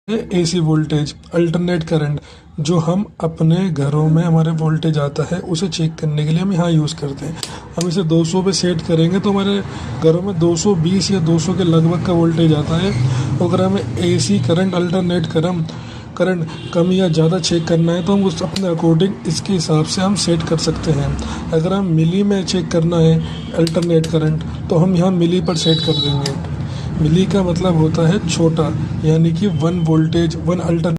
AC voltage alternate current जो हम अपने घरों में हमारे वोल्टेज आता है उसे चेक करने के लिए हम यहाँ यूज़ करते हैं। हम इसे 200 पे सेट करेंगे तो हमारे घरों में 220 या 200 के लगभग का वोल्टेज आता है। अगर हमें एसी करंट अल्टरनेट करंट कम या ज़्यादा चेक करना है तो हम उस अपने अकॉर्डिंग इसके हिसाब से हम सेट कर सकते हैं। अगर हम मिली में चेक करना है अल्टरनेट करंट तो हम यहाँ मिली पर सेट कर देंगे। मिली का मतलब होता है छोटा, यानी कि 1 वोल्टेज 1 अल्टरनेट